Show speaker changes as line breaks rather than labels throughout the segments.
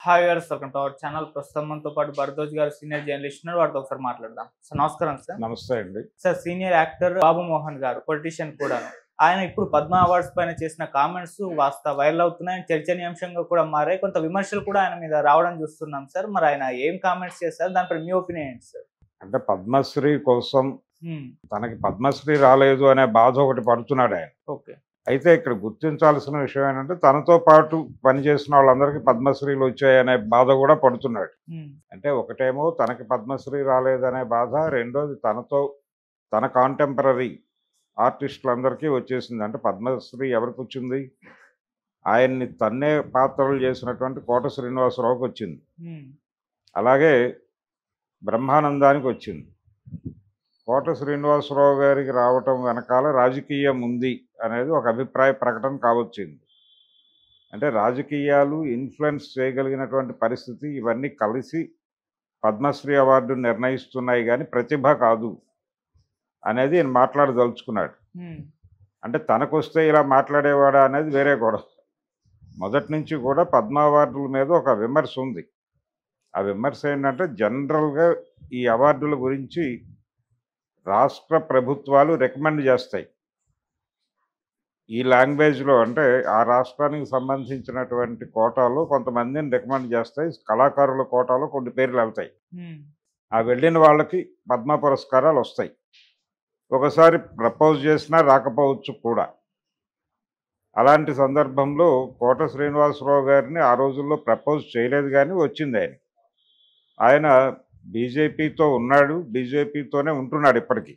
Hi గారు, welcome to our channel. ప్రస్తుతం మనతో పాటు భరద్వాజ్ గారు సీనియర్ జర్నలిస్ట్ ఉన్నారు. వారితో ఒకసారి మాట్లాడదాం. సార్ నమస్కారం సార్.
నమస్తే అండి.
సార్ సీనియర్ యాక్టర్ బాబు మోహన్ గారు పొలిటీషియన్ కూడాను. ఆయన ఇప్పుడు పద్మ అవార్డ్స్ పైన చేసిన కామెంట్స్ వాస్త వైరల్ అవుతున్నాయి. చర్చనీయాంశంగా కూడా మారాయి. కొంత విమర్శలు కూడా ఆయన మీద రావడం చూస్తున్నాం సార్. మరి ఆయన ఏం కామెంట్స్ చేశారు? దానిపై మీ ఒపీనియన్ ఏంటి సార్?
అంటే పద్మశ్రీ కోసం తనకి పద్మశ్రీ రాలేదు అనే బాధ ఒకటి పడుతున్నాడు ఆయన.
ఓకే.
అయితే ఇక్కడ గుర్తించాల్సిన విషయం ఏంటంటే తనతో పాటు పనిచేసిన వాళ్ళందరికీ పద్మశ్రీలు వచ్చాయనే బాధ కూడా పడుతున్నాడు. అంటే ఒకటేమో తనకి పద్మశ్రీ రాలేదనే బాధ, రెండోది తన కాంటెంపరీ ఆర్టిస్టులందరికీ వచ్చేసింది. అంటే పద్మశ్రీ ఎవరికి వచ్చింది? ఆయన్ని తన్నే పాత్రలు చేసినటువంటి కోట శ్రీనివాసరావుకి వచ్చింది. అలాగే బ్రహ్మానందానికి వచ్చింది. కోట శ్రీనివాసరావు గారికి రావటం వెనకాల రాజకీయం ఉంది అనేది ఒక అభిప్రాయ ప్రకటన కావచ్చింది. అంటే రాజకీయాలు ఇన్ఫ్లుయెన్స్ చేయగలిగినటువంటి పరిస్థితి ఇవన్నీ కలిసి పద్మశ్రీ అవార్డు నిర్ణయిస్తున్నాయి, కానీ ప్రతిభ కాదు అనేది ఆయన మాట్లాడదలుచుకున్నాడు. అంటే తనకొస్తే ఇలా మాట్లాడేవాడా అనేది వేరే గొడవ. మొదటి నుంచి కూడా పద్మ అవార్డుల మీద ఒక విమర్శ ఉంది. ఆ విమర్శ ఏంటంటే జనరల్గా ఈ అవార్డుల గురించి రాష్ట్ర ప్రభుత్వాలు రికమెండ్ చేస్తాయి. ఈ లాంగ్వేజ్లో అంటే ఆ రాష్ట్రానికి సంబంధించినటువంటి కోటాలో కొంతమందిని రికమెండ్ చేస్తాయి. కళాకారుల కోటాలో కొన్ని పేర్లు వెళ్తాయి. ఆ వెళ్ళిన వాళ్ళకి పద్మ పురస్కారాలు వస్తాయి. ఒకసారి ప్రపోజ్ చేసినా రాకపోవచ్చు కూడా. అలాంటి సందర్భంలో కోట శ్రీనివాసరావు గారిని ఆ రోజుల్లో ప్రపోజ్ చేయలేదు, కానీ వచ్చింది ఆయన. ఆయన బీజేపీతో ఉన్నాడు, బీజేపీతోనే ఉంటున్నాడు ఇప్పటికీ.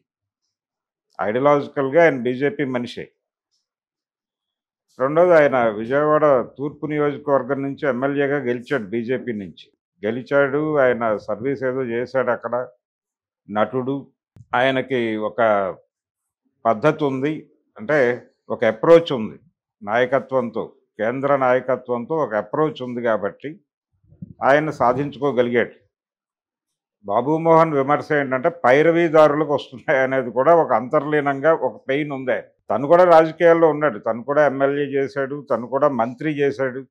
ఐడియాలజికల్గా ఆయన బీజేపీ మనిషే. రెండోది ఆయన విజయవాడ తూర్పు నియోజకవర్గం నుంచి ఎమ్మెల్యేగా గెలిచాడు, బీజేపీ నుంచి గెలిచాడు. ఆయన సర్వీస్ ఏదో చేశాడు అక్కడ. నటుడు. ఆయనకి ఒక పద్ధతి ఉంది, అంటే ఒక అప్రోచ్ ఉంది. నాయకత్వంతో, కేంద్ర నాయకత్వంతో ఒక అప్రోచ్ ఉంది కాబట్టి ఆయన సాధించుకోగలిగాడు. బాబుమోహన్ విమర్శ ఏంటంటే పైరవీదారులకు వస్తున్నాయి అనేది కూడా ఒక అంతర్లీనంగా ఒక పెయిన్ ఉంది. తను కూడా రాజకీయాల్లో ఉన్నాడు, తను కూడా ఎమ్మెల్యే చేశాడు, తను కూడా మంత్రి చేశాడు.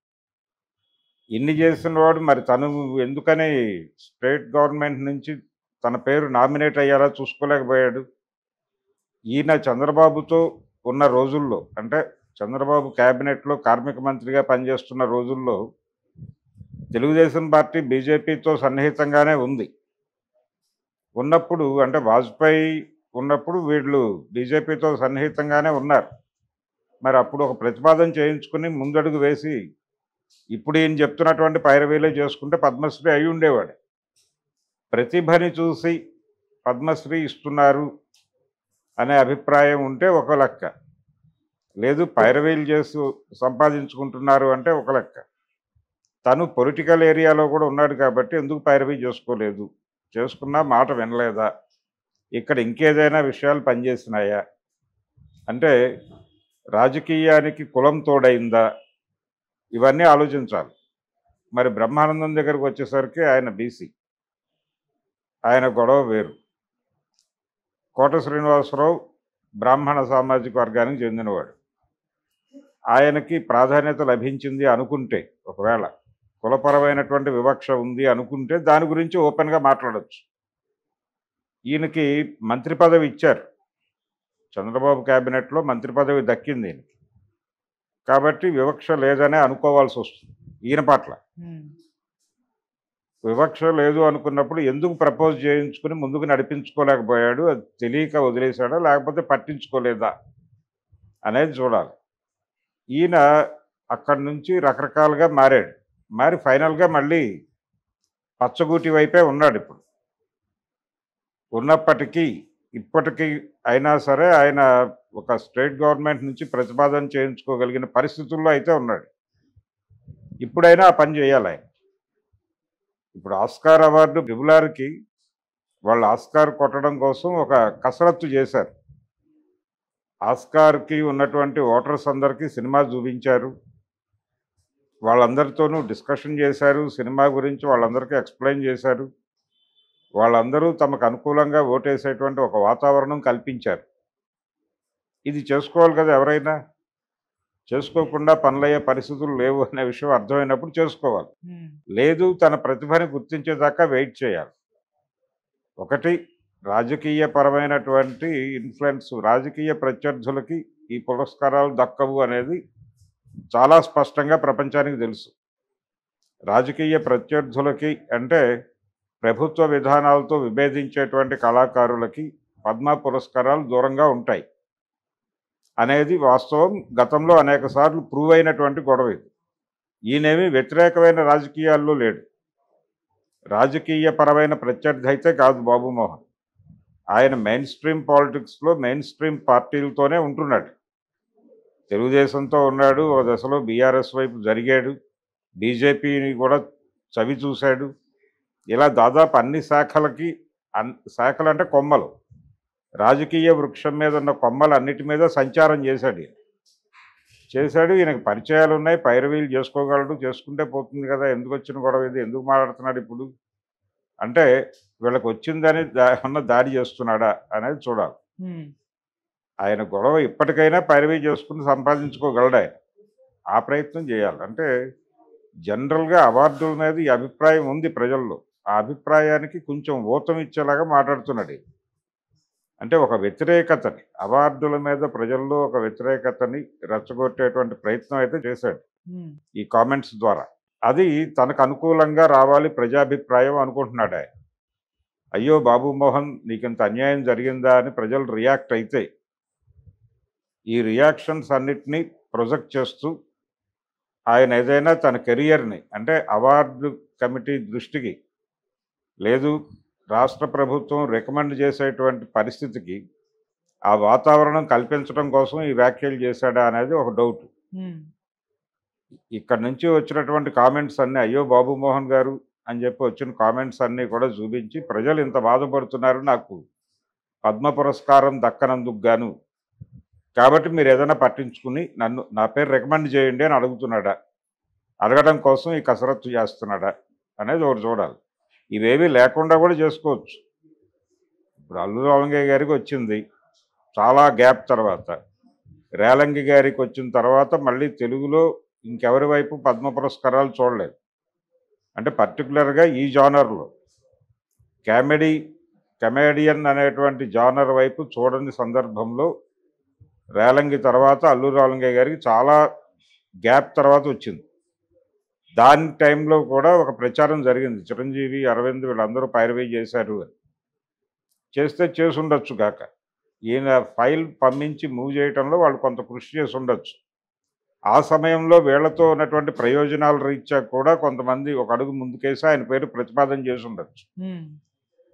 ఇన్ని చేసిన వాడు మరి తను ఎందుకని స్టేట్ గవర్నమెంట్ నుంచి తన పేరు నామినేట్ అయ్యేలా చూసుకోలేకపోయాడు? ఈయన చంద్రబాబుతో ఉన్న రోజుల్లో, అంటే చంద్రబాబు క్యాబినెట్లో కార్మిక మంత్రిగా పనిచేస్తున్న రోజుల్లో తెలుగుదేశం పార్టీ బీజేపీతో సన్నిహితంగానే ఉంది. ఉన్నప్పుడు అంటే వాజ్పేయి ఉన్నప్పుడు వీళ్ళు బీజేపీతో సన్నిహితంగానే ఉన్నారు. మరి అప్పుడు ఒక ప్రతిపాదన చేయించుకుని ముందడుగు వేసి ఇప్పుడు ఈయన చెప్తున్నటువంటి పైరవీలే చేసుకుంటే పద్మశ్రీ అయి ఉండేవాడు. ప్రతిభని చూసి పద్మశ్రీ ఇస్తున్నారు అనే అభిప్రాయం ఉంటే ఒక లెక్క, లేదు పైరవీలు చేసి సంపాదించుకుంటున్నారు అంటే ఒక లెక్క. తను పొలిటికల్ ఏరియాలో కూడా ఉన్నాడు కాబట్టి ఎందుకు పైరవీ చేసుకోలేదు? చేసుకున్నా మాట వినలేదా? ఇక్కడ ఇంకేదైనా విషయాలు పనిచేసినాయా? అంటే రాజకీయానికి కులం తోడైందా? ఇవన్నీ ఆలోచించాలి. మరి బ్రహ్మానందం దగ్గరకు వచ్చేసరికి ఆయన బీసీ, ఆయన గొడవ వేరు. కోట శ్రీనివాసరావు బ్రాహ్మణ సామాజిక వర్గానికి చెందినవాడు. ఆయనకి ప్రాధాన్యత లభించింది అనుకుంటే, ఒకవేళ కులపరమైనటువంటి వివక్ష ఉంది అనుకుంటే దాని గురించి ఓపెన్గా మాట్లాడచ్చు. ఈయనకి మంత్రి పదవి ఇచ్చారు, చంద్రబాబు క్యాబినెట్లో మంత్రి పదవి దక్కింది ఈయనకి. కాబట్టి వివక్ష లేదనే అనుకోవాల్సి వస్తుంది ఈయన పట్ల. వివక్ష లేదు అనుకున్నప్పుడు ఎందుకు ప్రపోజ్ చేయించుకుని ముందుకు నడిపించుకోలేకపోయాడు? అది తెలియక వదిలేశాడా లేకపోతే పట్టించుకోలేదా అనేది చూడాలి. ఈయన అక్కడి నుంచి రకరకాలుగా మారాడు. మరి ఫైనల్గా మళ్ళీ పచ్చగూటి వైపే ఉన్నాడు ఇప్పుడు. ఉన్నప్పటికీ ఇప్పటికీ అయినా సరే ఆయన ఒక స్టేట్ గవర్నమెంట్ నుంచి ప్రతిపాదన చేయించుకోగలిగిన పరిస్థితుల్లో అయితే ఉన్నాడు. ఇప్పుడైనా ఆ పని చేయాలి ఆయన. ఇప్పుడు ఆస్కార్ అవార్డు ట్రిబులార్కి వాళ్ళు ఆస్కార్ కొట్టడం కోసం ఒక కసరత్తు చేశారు. ఆస్కార్కి ఉన్నటువంటి ఓటర్స్ అందరికీ సినిమా చూపించారు, వాళ్ళందరితోనూ డిస్కషన్ చేశారు, సినిమా గురించి వాళ్ళందరికీ ఎక్స్ప్లెయిన్ చేశారు. వాళ్ళందరూ తమకు అనుకూలంగా ఓటేసేటువంటి ఒక వాతావరణం కల్పించారు. ఇది చేసుకోవాలి కదా ఎవరైనా. చేసుకోకుండా పనులయ్యే పరిస్థితులు లేవు అనే విషయం అర్థమైనప్పుడు చేసుకోవాలి.
ఉమ్,
లేదు తన ప్రతిభని గుర్తించేదాకా వెయిట్ చేయాలి. ఒకటి రాజకీయ పరమైనటువంటి ఇన్ఫ్లుయెన్స్, రాజకీయ ప్రత్యర్థులకి ఈ పురస్కారాలు దక్కవు అనేది చాలా స్పష్టంగా ప్రపంచానికి తెలుసు. రాజకీయ ప్రత్యర్థులకి అంటే ప్రభుత్వ విధానాలతో విభేదించేటువంటి కళాకారులకి పద్మ పురస్కారాలు దూరంగా ఉంటాయి అనేది వాస్తవం. గతంలో అనేక సార్లు ప్రూవ్ అయినటువంటి గొడవ ఇది. ఈయనేమి వ్యతిరేకమైన రాజకీయాల్లో లేడు. రాజకీయ పరమైన ప్రత్యర్థి అయితే కాదు బాబు మోహన్. ఆయన మెయిన్ స్ట్రీమ్ పాలిటిక్స్లో మెయిన్ స్ట్రీమ్ పార్టీలతోనే ఉంటున్నాడు. తెలుగుదేశంతో ఉన్నాడు, ఒక దశలో బీఆర్ఎస్ వైపు జరిగాడు, బీజేపీని కూడా చవి చూశాడు. ఇలా దాదాపు అన్ని శాఖలకి, శాఖలు అంటే కొమ్మలు, రాజకీయ వృక్షం మీద ఉన్న కొమ్మలు అన్నిటి మీద సంచారం చేశాడు. ఈయనకి పరిచయాలు ఉన్నాయి, పైరవీలు చేసుకోగలడు, చేసుకుంటే పోతుంది కదా, ఎందుకు వచ్చిన గొడవ ఇది, ఎందుకు మాట్లాడుతున్నాడు ఇప్పుడు అంటే వీళ్ళకి వచ్చిందని ఏమన్నా దాడి చేస్తున్నాడా అనేది చూడాలి.
ఉమ్,
ఆయన గొడవ ఇప్పటికైనా పైరవీ చేసుకుని సంపాదించుకోగలడు. ఆయన ఆ ప్రయత్నం చేయాలి. అంటే జనరల్గా అవార్డుల మీద ఈ అభిప్రాయం ఉంది ప్రజల్లో. ఆ అభిప్రాయానికి కొంచెం ఊతం ఇచ్చేలాగా మాట్లాడుతున్నాడు ఈయన. అంటే ఒక వ్యతిరేకతని, అవార్డుల మీద ప్రజల్లో ఒక వ్యతిరేకతని రెచ్చగొట్టేటువంటి ప్రయత్నం అయితే చేశాడు
ఉమ్,
ఈ కామెంట్స్ ద్వారా. అది తనకు అనుకూలంగా రావాలి ప్రజాభిప్రాయం అనుకుంటున్నాడు ఆయన. అయ్యో బాబు మోహన్ నీకింత అన్యాయం జరిగిందా అని ప్రజలు రియాక్ట్ అయితే ఈ రియాక్షన్స్ అన్నిటినీ ప్రొజెక్ట్ చేస్తూ ఆయన ఏదైనా తన కెరియర్ని, అంటే అవార్డు కమిటీ దృష్టికి లేదు రాష్ట్ర ప్రభుత్వం రికమెండ్ చేసేటువంటి పరిస్థితికి ఆ వాతావరణం కల్పించడం కోసం ఈ వ్యాఖ్యలు చేశాడా అనేది ఒక డౌట్.
ఉమ్,
ఇక్కడ నుంచి వచ్చినటువంటి కామెంట్స్ అన్నీ అయ్యో బాబు మోహన్ గారు అని చెప్పి వచ్చిన కామెంట్స్ అన్నీ కూడా చూపించి ప్రజలు ఇంత బాధపడుతున్నారు, నాకు పద్మ పురస్కారం దక్కనందుకు గాను, కాబట్టి మీరు ఏదైనా పట్టించుకుని నన్ను, నా పేరు రికమెండ్ చేయండి అని అడుగుతున్నాడా, అడగడం కోసం ఈ కసరత్తు చేస్తున్నాడా అనేది ఒకటి చూడాలి. ఇవేవి లేకుండా కూడా చేసుకోవచ్చు. ఇప్పుడు అల్లు రామలింగయ్య గారికి వచ్చింది చాలా గ్యాప్ తర్వాత, రేలంగి గారికి వచ్చిన తర్వాత మళ్ళీ తెలుగులో ఇంకెవరి వైపు పద్మ పురస్కారాలు చూడలేదు. అంటే పర్టికులర్గా ఈ జానర్లో కమెడియన్ అనేటువంటి జానర్ వైపు చూడని సందర్భంలో రేలంగి తర్వాత అల్లు రామలింగయ్య గారికి చాలా గ్యాప్ తర్వాత వచ్చింది. దాని టైంలో కూడా ఒక ప్రచారం జరిగింది, చిరంజీవి, అరవింద్ వీళ్ళందరూ పైరవీ చేశారు అని. చేస్తే చేసి ఉండొచ్చు కాక, ఈయన ఫైల్ పంపించి మూవ్ చేయడంలో వాళ్ళు కొంత కృషి చేసి ఉండొచ్చు. ఆ సమయంలో వీళ్లతో ఉన్నటువంటి ప్రయోజనాల రీత్యా కూడా కొంతమంది ఒక అడుగు ముందుకేసి ఆయన పేరు ప్రతిపాదన చేసి ఉండొచ్చు.
ఉమ్,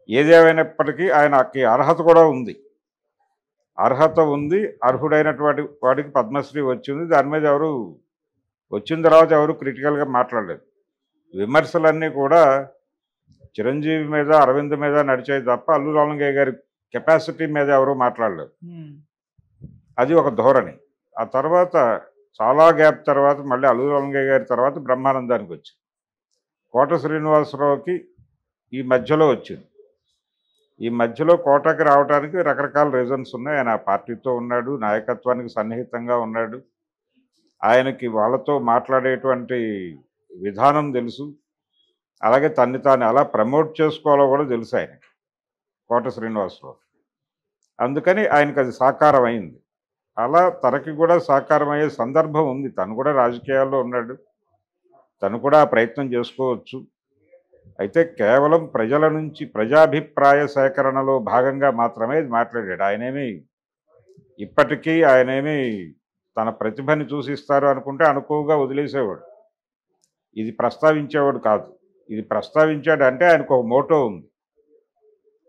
ఏదేమైనప్పటికీ ఆయనకి అర్హత కూడా ఉంది. అర్హత ఉంది, అర్హుడైనటువంటి వాడికి పద్మశ్రీ వచ్చింది. దాని మీద ఎవరు వచ్చిన తర్వాత ఎవరు క్రిటికల్గా మాట్లాడలేదు. విమర్శలన్నీ కూడా చిరంజీవి మీద, అరవింద్ మీద నడిచాయి తప్ప అల్లు రామలింగయ్య గారి కెపాసిటీ మీద ఎవరు మాట్లాడలేదు.
ఉమ్,
అది ఒక ధోరణి. ఆ తర్వాత చాలా గ్యాప్ తర్వాత మళ్ళీ అల్లు రామలింగయ్య గారి తర్వాత బ్రహ్మానందానికి వచ్చింది. కోట శ్రీనివాసరావుకి ఈ మధ్యలో వచ్చింది. ఈ మధ్యలో కోటకి రావడానికి రకరకాల రీజన్స్ ఉన్నాయి. ఆయన ఆ పార్టీతో ఉన్నాడు, నాయకత్వానికి సన్నిహితంగా ఉన్నాడు, ఆయనకి వాళ్ళతో మాట్లాడేటువంటి విధానం తెలుసు, అలాగే తన్ని తాను ఎలా ప్రమోట్ చేసుకోవాలో కూడా తెలుసు ఆయనకి, కోట శ్రీనివాసరావు. అందుకని ఆయనకు అది సాకారం అయింది. అలా తనకి కూడా సాకారం అయ్యే సందర్భం ఉంది. తను కూడా రాజకీయాల్లో ఉన్నాడు, తను కూడా ఆ ప్రయత్నం చేసుకోవచ్చు. అయితే కేవలం ప్రజల నుంచి ప్రజాభిప్రాయ సేకరణలో భాగంగా మాత్రమే ఇది మాట్లాడాడు. ఆయనేమి తన ప్రతిభని చూసిస్తారు అనుకుంటే అనుకోగా వదిలేసేవాడు. ఇది ప్రస్తావించేవాడు కాదు. ఇది ప్రస్తావించాడు అంటే ఆయనకు ఒక మోటో ఉంది.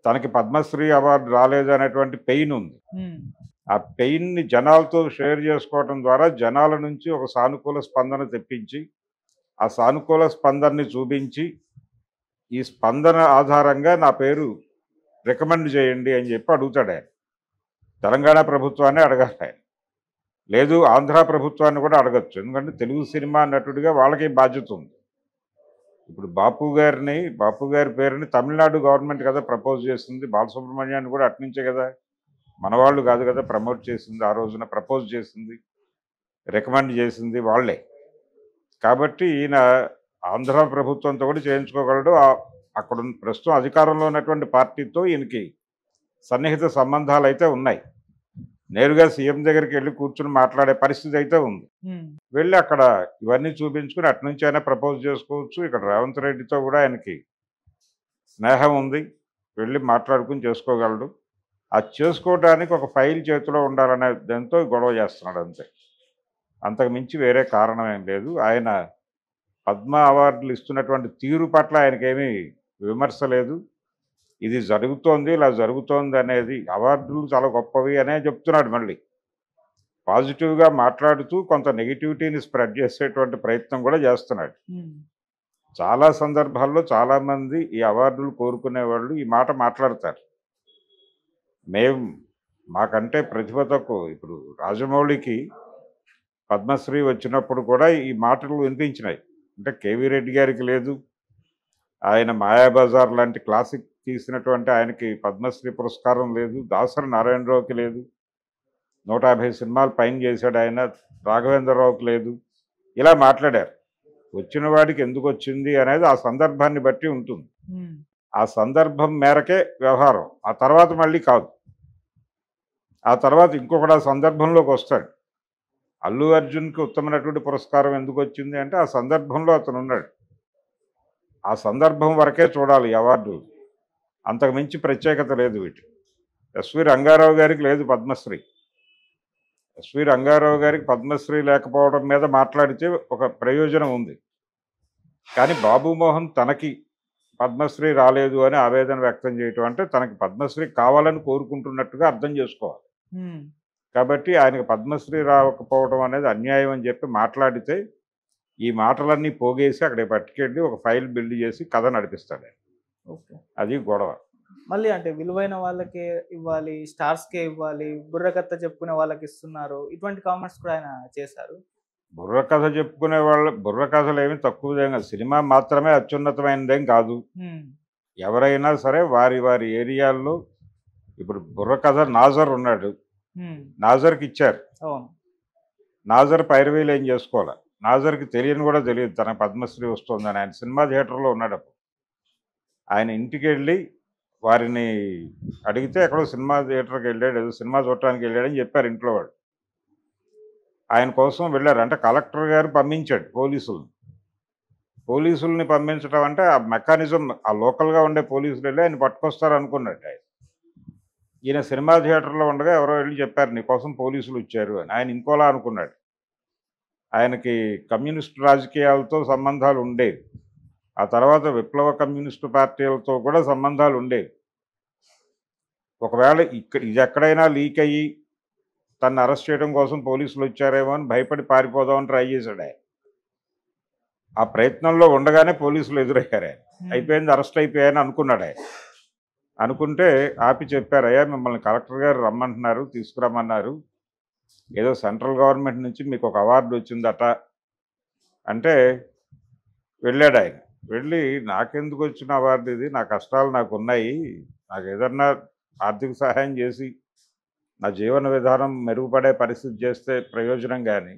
తనకి పద్మశ్రీ అవార్డు రాలేదు అనేటువంటి పెయిన్ ఉంది.
ఉమ్,
ఆ పెయిన్ని జనాలతో షేర్ చేసుకోవడం ద్వారా జనాల నుంచి ఒక సానుకూల స్పందన తెప్పించి, ఆ సానుకూల స్పందనని చూపించి, ఈ స్పందన ఆధారంగా నా పేరు రికమెండ్ చేయండి అని చెప్పి అడుగుతాడు ఆయన. తెలంగాణ ప్రభుత్వాన్ని అడగాలి ఆయన, లేదు ఆంధ్ర ప్రభుత్వాన్ని కూడా అడగచ్చు. ఎందుకంటే తెలుగు సినిమా నటుడిగా వాళ్ళకి బాధ్యత ఉంది. ఇప్పుడు బాపు గారి పేరుని తమిళనాడు గవర్నమెంట్ కదా ప్రపోజ్ చేసింది, బాలసుబ్రహ్మణ్యాన్ని కూడా అట్నుంచే కదా, మనవాళ్ళు కాదు కదా ప్రమోట్ చేసింది, ఆ రోజున ప్రపోజ్ చేసింది. రికమెండ్ చేసింది వాళ్ళే. కాబట్టి ఈయన ఆంధ్ర ప్రభుత్వంతో కూడా చేయించుకోగలడు. అక్కడ ప్రస్తుతం అధికారంలో ఉన్నటువంటి పార్టీతో ఈయనకి సన్నిహిత సంబంధాలు అయితే ఉన్నాయి. నేరుగా సీఎం దగ్గరికి వెళ్ళి కూర్చుని మాట్లాడే పరిస్థితి అయితే ఉంది. వెళ్ళి అక్కడ ఇవన్నీ చూపించుకుని అటునుంచి అయినా ప్రపోజ్ చేసుకోవచ్చు. ఇక్కడ రేవంత్ రెడ్డితో కూడా ఆయనకి స్నేహం ఉంది, వెళ్ళి మాట్లాడుకుని చేసుకోగలడు. అది చేసుకోవడానికి ఒక ఫైల్ చేతిలో ఉండాలనే దాంతో గొడవ చేస్తున్నాడు అంతే. అంతకు మించి వేరే కారణం ఏం లేదు. ఆయన పద్మ అవార్డులు ఇస్తున్నటువంటి తీరు పట్ల ఆయనకేమీ విమర్శ లేదు. ఇది జరుగుతోంది, ఇలా జరుగుతోంది అనేది, అవార్డులు చాలా గొప్పవి అనే చెప్తున్నాడు. మళ్ళీ పాజిటివ్గా మాట్లాడుతూ కొంత నెగిటివిటీని స్ప్రెడ్ చేసేటువంటి ప్రయత్నం కూడా చేస్తున్నాడు. చాలా సందర్భాల్లో చాలామంది ఈ అవార్డులు కోరుకునే వాళ్ళు ఈ మాట మాట్లాడతారు. మాకంటే ప్రతిభ తక్కువ. ఇప్పుడు రాజమౌళికి పద్మశ్రీ వచ్చినప్పుడు కూడా ఈ మాటలు వినిపించినాయి. అంటే కేవీ రెడ్డి గారికి లేదు, ఆయన మాయాబజార్ లాంటి క్లాసిక్ తీసినటువంటి ఆయనకి పద్మశ్రీ పురస్కారం లేదు, దాసరి నారాయణరావుకి లేదు, 150 సినిమాలు పైన చేశాడు ఆయన, రాఘవేంద్రరావుకి లేదు, ఇలా మాట్లాడారు. వచ్చిన వాడికి ఎందుకు వచ్చింది అనేది ఆ సందర్భాన్ని బట్టి ఉంటుంది. ఆ సందర్భం మేరకే వ్యవహారం. ఆ తర్వాత మళ్ళీ కాదు. ఆ తర్వాత ఇంకొకటి ఆ సందర్భంలోకి వస్తాడు. అల్లు అర్జున్కి ఉత్తమమైనటువంటి పురస్కారం ఎందుకు వచ్చింది అంటే ఆ సందర్భంలో అతను ఉన్నాడు. ఆ సందర్భం వరకే చూడాలి అవార్డు, అంతకు మించి ప్రత్యేకత లేదు వీటి. ఎస్వి రంగారావు గారికి లేదు పద్మశ్రీ. ఎస్వి రంగారావు గారికి పద్మశ్రీ లేకపోవడం మీద మాట్లాడితే ఒక ప్రయోజనం ఉంది. కానీ బాబు మోహన్ తనకి పద్మశ్రీ రాలేదు అని ఆవేదన వ్యక్తం చేయటం అంటే తనకి పద్మశ్రీ కావాలని కోరుకుంటున్నట్టుగా అర్థం చేసుకోవాలి. కాబట్టి ఆయనకు పద్మశ్రీ రాకపోవడం అనేది అన్యాయం అని చెప్పి మాట్లాడితే ఈ మాటలన్నీ పోగేసి అక్కడ పట్టుకెళ్ళి ఒక ఫైల్ బిల్డ్ చేసి కథ నడిపిస్తాడు.
ఓకే,
అది గొడవ.
మళ్ళీ అంటే విలువైన వాళ్ళకే ఇవ్వాలి, స్టార్స్కే ఇవ్వాలి, బుర్రకథ చెప్పుకునే వాళ్ళకి ఇస్తున్నారు, ఇటువంటి కామెంట్స్ కూడా ఆయన చేశారు.
బుర్రకథ చెప్పుకునే బుర్రకథలు ఏమి తక్కువదేం కాదు. సినిమా మాత్రమే అత్యున్నతమైనదేం కాదు. ఎవరైనా సరే వారి వారి ఏరియాల్లో, ఇప్పుడు బుర్రకథ నాజర్ ఉన్నాడు, నాజర్కి ఇచ్చారు. నాజర్ పైరవీలు ఏం చేసుకోవాలి, నాజర్కి తెలియని కూడా తెలియదు తన పద్మశ్రీ వస్తుందని. ఆయన సినిమా థియేటర్లో ఉన్నాడు. ఆయన ఇంటికి వెళ్ళి వారిని అడిగితే ఎక్కడో సినిమా థియేటర్కి వెళ్ళాడు, ఏదో సినిమా చూడటానికి వెళ్ళాడని చెప్పారు ఇంట్లో వాడు. ఆయన కోసం వెళ్ళారు. అంటే కలెక్టర్ గారు పంపించాడు పోలీసుల్ని పంపించడం అంటే ఆ మెకానిజం, ఆ లోకల్గా ఉండే పోలీసులు వెళ్ళి ఆయన పట్టుకొస్తారు అనుకున్నాడు. ఈయన సినిమా థియేటర్లో ఉండగా ఎవరో వెళ్ళి చెప్పారు నీకోసం పోలీసులు వచ్చారు అని. ఆయన ఇంకోలా అనుకున్నాడు. ఆయనకి కమ్యూనిస్ట్ రాజకీయాలతో సంబంధాలు ఉండేవి. ఆ తర్వాత విప్లవ కమ్యూనిస్టు పార్టీలతో కూడా సంబంధాలు ఉండేవి. ఒకవేళ ఇది ఎక్కడైనా లీక్ అయ్యి తను అరెస్ట్ చేయడం కోసం పోలీసులు వచ్చారేమో అని భయపడి పారిపోదామని ట్రై చేశాడు ఆయన. ఆ ప్రయత్నంలో ఉండగానే పోలీసులు ఎదురయ్యారు. ఆయన అయిపోయింది, అరెస్ట్ అయిపోయాయని అనుకున్నాడు. ఆయన అనుకుంటే ఆపి చెప్పారు, అయ్యా మిమ్మల్ని కలెక్టర్ గారు రమ్మంటున్నారు, తీసుకురమ్మన్నారు, ఏదో సెంట్రల్ గవర్నమెంట్ నుంచి మీకు ఒక అవార్డు వచ్చిందట అంటే వెళ్ళాడు ఆయన. వెళ్ళి నాకెందుకు వచ్చిన అవార్డు ఇది, నా కష్టాలు నాకు ఉన్నాయి, నాకు ఏదన్నా ఆర్థిక సహాయం చేసి నా జీవన విధానం మెరుగుపడే పరిస్థితి చేస్తే ప్రయోజనం, కానీ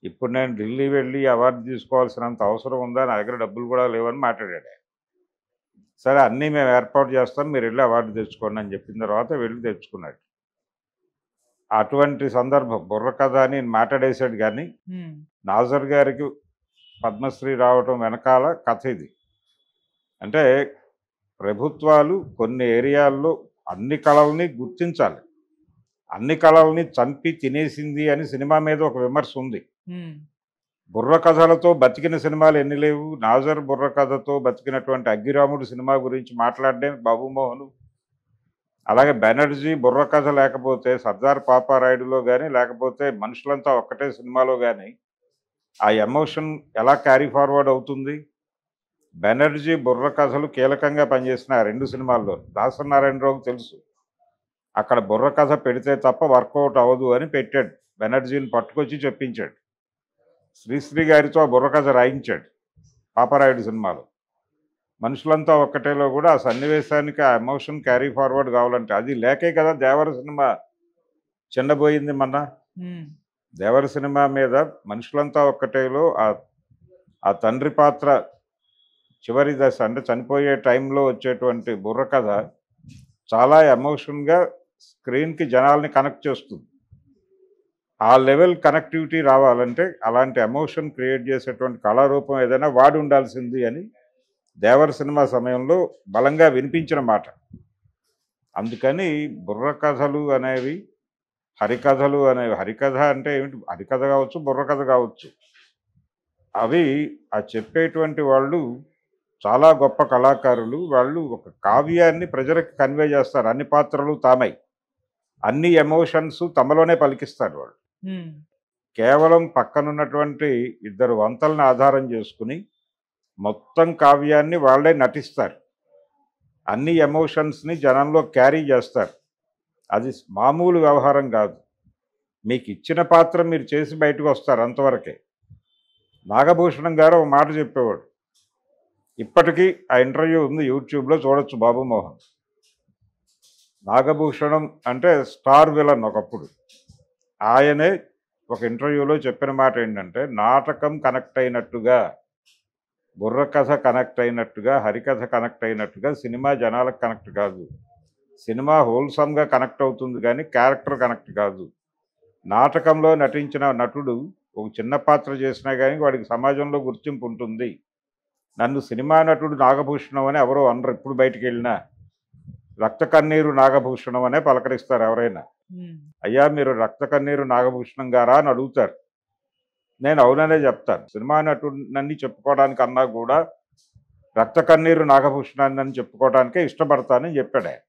ఇప్పుడు నేను ఢిల్లీ వెళ్ళి అవార్డు తీసుకోవాల్సినంత అవసరం ఉందా, నా దగ్గర డబ్బులు కూడా లేవని మాట్లాడాడు. సరే అన్నీ మేము ఏర్పాటు చేస్తాం, మీరు వెళ్ళి అవార్డు తెచ్చుకోండి అని చెప్పిన తర్వాత వెళ్ళి తెచ్చుకున్నాడు. అటువంటి సందర్భం బుర్రకథ అని మాట్లాడేశాడు. కానీ నాజర్ గారికి పద్మశ్రీ రావటం వెనకాల కథ ఇది. అంటే ప్రభుత్వాలు కొన్ని ఏరియాల్లో అన్ని కళల్ని గుర్తించాలి. అన్ని కళల్ని చంపి తినేసింది అని సినిమా మీద ఒక విమర్శ ఉంది. బుర్రకథలతో బతికిన సినిమాలు ఎన్ని లేవు. నాజర్ బుర్రకథతో బతికినటువంటి అగ్గిరాముడు సినిమా గురించి మాట్లాడడం బాబు మోహన్. అలాగే బెనర్జీ బుర్రకథ లేకపోతే సర్దార్ పాపారాయుడులో కానీ లేకపోతే మనుషులంతా ఒక్కటే సినిమాలో కానీ ఆ ఎమోషన్ ఎలా క్యారీ ఫార్వర్డ్ అవుతుంది. బెనర్జీ బుర్రకథలు కీలకంగా పనిచేసిన ఆ 2 సినిమాల్లో దాసరి నారాయణరావుకు తెలుసు, అక్కడ బుర్రకథ పెడితే తప్ప వర్కౌట్ అవ్వదు అని పెట్టాడు. బెనర్జీని పట్టుకొచ్చి చెప్పించాడు. శ్రీశ్రీ గారితో ఆ బుర్రకథ రాయించాడు పాపారాయుడు సినిమాలో. మనుషులంతా ఒక్కటేలో కూడా ఆ సన్నివేశానికి ఆ ఎమోషన్ క్యారీ ఫార్వర్డ్ కావాలంటే అది లేకే కదా దేవర సినిమా చిన్నపోయింది. మొన్న దేవర సినిమా మీద మనుషులంతా ఒక్కటేలో ఆ తండ్రి పాత్ర చివరి దశ అంటే చనిపోయే టైంలో వచ్చేటువంటి బుర్రకథ చాలా ఎమోషన్గా స్క్రీన్కి జనాల్ని కనెక్ట్ చేస్తుంది. ఆ లెవెల్ కనెక్టివిటీ రావాలంటే అలాంటి ఎమోషన్ క్రియేట్ చేసేటువంటి కళారూపం ఏదైనా వాడి ఉండాల్సింది అని దేవర సినిమా సమయంలో బలంగా వినిపించిన మాట. అందుకని బుర్రకథలు అనేవి హరికథలు అనేవి, హరికథ అంటే ఏమిటి, హరికథ కావచ్చు బుర్రకథ కావచ్చు, అవి ఆ చెప్పేటువంటి వాళ్ళు చాలా గొప్ప కళాకారులు. వాళ్ళు ఒక కావ్యాన్ని ప్రజలకు కన్వే చేస్తారు, అన్ని పాత్రలు తామై అన్ని ఎమోషన్స్ తమలోనే పలికిస్తారు వాళ్ళు. కేవలం పక్కనున్నటువంటి ఇద్దరు వంతలను ఆధారం చేసుకుని మొత్తం కావ్యాన్ని వాళ్ళే నటిస్తారు, అన్ని ఎమోషన్స్ని జనంలో క్యారీ చేస్తారు. అది మామూలు వ్యవహారం కాదు. మీకు ఇచ్చిన పాత్ర మీరు చేసి బయటకు వస్తారు, అంతవరకే. నాగభూషణం గారు ఒక మాట చెప్పేవాడు, ఇప్పటికీ ఆ ఇంటర్వ్యూ ఉంది యూట్యూబ్లో చూడొచ్చు, బాబుమోహన్. నాగభూషణం అంటే స్టార్ విలన్ ఒకప్పుడు. ఆయనే ఒక ఇంటర్వ్యూలో చెప్పిన మాట ఏంటంటే, నాటకం కనెక్ట్ అయినట్టుగా, బుర్రకథ కనెక్ట్ అయినట్టుగా, హరికథ కనెక్ట్ అయినట్టుగా సినిమా జనాలకు కనెక్ట్ కాదు. సినిమా హోల్సమ్గా కనెక్ట్ అవుతుంది కానీ క్యారెక్టర్ కనెక్ట్ కాదు. నాటకంలో నటించిన నటుడు ఒక చిన్న పాత్ర చేసినా కానీ వాడికి సమాజంలో గుర్తింపు ఉంటుంది. నన్ను సినిమా నటుడు నాగభూషణం అని ఎవరో అనరు. ఇప్పుడు బయటికి వెళ్ళినా రక్త కన్నీరు నాగభూషణం అనే పలకరిస్తారు ఎవరైనా. అయ్యా మీరు రక్త కన్నీరు నాగభూషణం గారా అని అడుగుతారు. నేను అవుననే చెప్తాను. సినిమా నటుడినని చెప్పుకోవడానికి అన్నా కూడా రక్త కన్నీరు నాగభూషణాన్ని అని చెప్పుకోవడానికే ఇష్టపడతానని చెప్పాడు ఆయన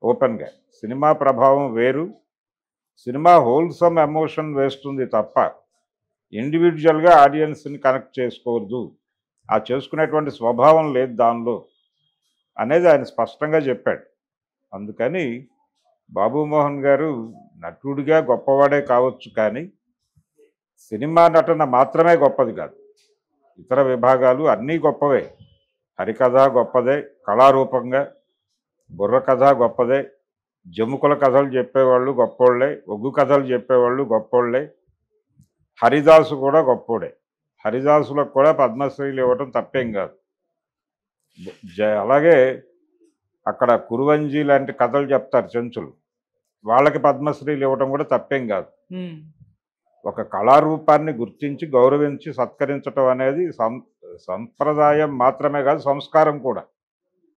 ఓపెన్గా. సినిమా ప్రభావం వేరు, సినిమా హోల్సమ్ ఎమోషన్ వేస్తుంది తప్ప ఇండివిజువల్గా ఆడియన్స్ని కనెక్ట్ చేసుకోవద్దు, ఆ చేసుకునేటువంటి స్వభావం లేదు దానిలో అనేది ఆయన స్పష్టంగా చెప్పాడు. అందుకని బాబుమోహన్ గారు నటుడిగా గొప్పవాడే కావచ్చు, కానీ సినిమా నటన మాత్రమే గొప్పది కాదు, ఇతర విభాగాలు అన్నీ గొప్పవే. హరికథ గొప్పదే కళారూపంగా, బుర్రకథ గొప్పదే, జముకుల కథలు చెప్పేవాళ్ళు గొప్పోళ్ళే, ఒగ్గు కథలు చెప్పేవాళ్ళు గొప్పోళ్ళే, హరిదాసు కూడా గొప్పోడే. హరిదాసులకు కూడా పద్మశ్రీలు ఇవ్వటం తప్పేం కాదు. అలాగే అక్కడ కురువంజీ లాంటి కథలు చెప్తారు చెంచులు, వాళ్ళకి పద్మశ్రీలు ఇవ్వటం కూడా తప్పేం కాదు. ఒక కళారూపాన్ని గుర్తించి గౌరవించి సత్కరించటం అనేది సంప్రదాయం మాత్రమే కాదు, సంస్కారం కూడా.